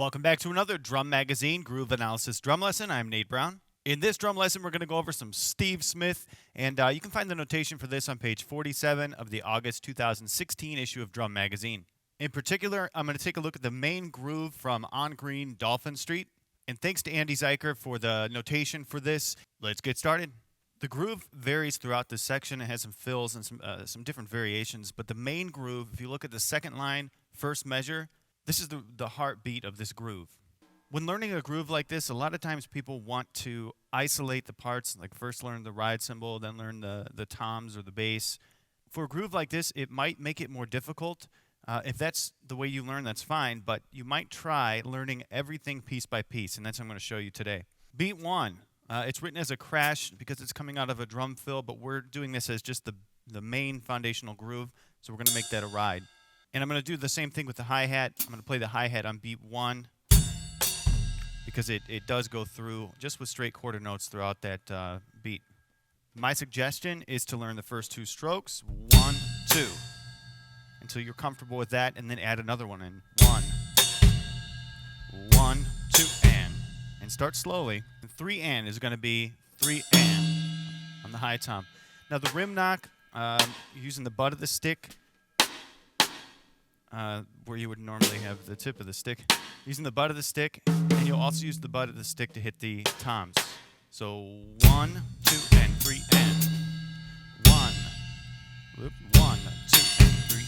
Welcome back to another Drum Magazine Groove Analysis Drum Lesson. I'm Nate Brown. In this drum lesson, we're going to go over some Steve Smith, and you can find the notation for this on page 47 of the August 2016 issue of Drum Magazine. In particular, I'm going to take a look at the main groove from On Green, Dolphin Street. And thanks to Andy Zeiker for the notation for this. Let's get started. The groove varies throughout this section. It has some fills and some different variations, but the main groove, if you look at the second line, first measure, this is the heartbeat of this groove. When learning a groove like this, a lot of times people want to isolate the parts, like first learn the ride cymbal, then learn the toms or the bass. For a groove like this, it might make it more difficult. If that's the way you learn, that's fine, but you might try learning everything piece by piece, and that's what I'm going to show you today. Beat 1, it's written as a crash because it's coming out of a drum fill, but we're doing this as just the main foundational groove, so we're going to make that a ride. And I'm going to do the same thing with the hi-hat. I'm going to play the hi-hat on beat 1 because it does go through just with straight quarter notes throughout that beat. My suggestion is to learn the first 2 strokes, 1, 2, until you're comfortable with that, and then add another one in. 1, 1, 2, and start slowly. And 3 and is going to be 3 and on the high tom. Now the rim knock, using the butt of the stick, where you would normally have the tip of the stick, using the butt of the stick, and you'll also use the butt of the stick to hit the toms. So 1, 2, and 3 and 1, 1, 2, and 3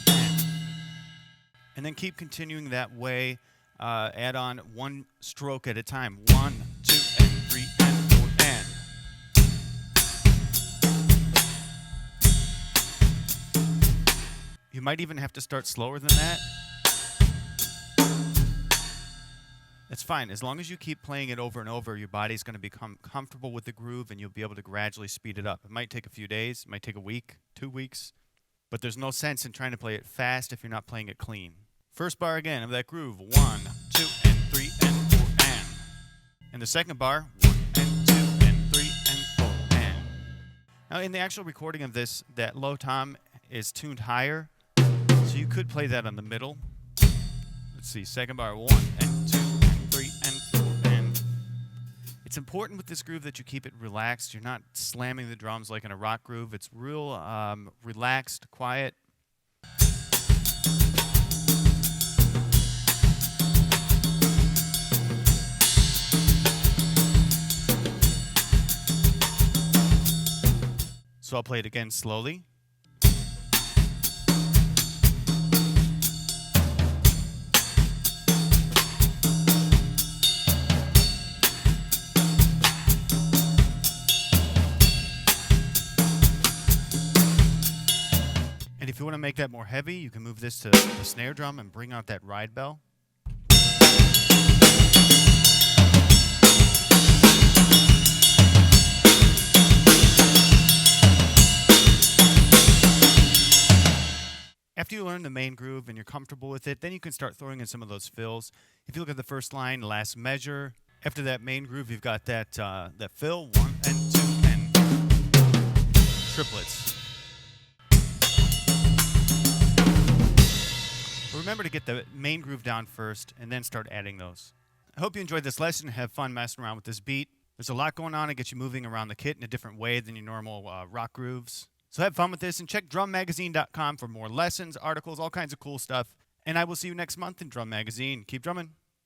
and then keep continuing that way. Add on 1 stroke at a time. 1, 2, and 3 and 4 and. You might even have to start slower than that. That's fine. As long as you keep playing it over and over, your body's going to become comfortable with the groove, and you'll be able to gradually speed it up. It might take a few days. It might take a week, 2 weeks. But there's no sense in trying to play it fast if you're not playing it clean. First bar again of that groove. 1, 2, and 3 and 4 and. And the second bar. 1 and 2 and 3 and 4 and. Now in the actual recording of this, that low tom is tuned higher. So you could play that on the middle. Let's see, second bar, 1 and 2 and 3 and 4 and. It's important with this groove that you keep it relaxed. You're not slamming the drums like in a rock groove. It's real relaxed, quiet. So I'll play it again slowly. If you want to make that more heavy, you can move this to the snare drum and bring out that ride bell. After you learn the main groove and you're comfortable with it, then you can start throwing in some of those fills. If you look at the first line, last measure, after that main groove, you've got that fill, 1 and 2 and triplets. Remember to get the main groove down first and then start adding those. I hope you enjoyed this lesson. Have fun messing around with this beat. There's a lot going on to get you moving around the kit in a different way than your normal rock grooves. So have fun with this and check drummagazine.com for more lessons, articles, all kinds of cool stuff. And I will see you next month in Drum Magazine. Keep drumming.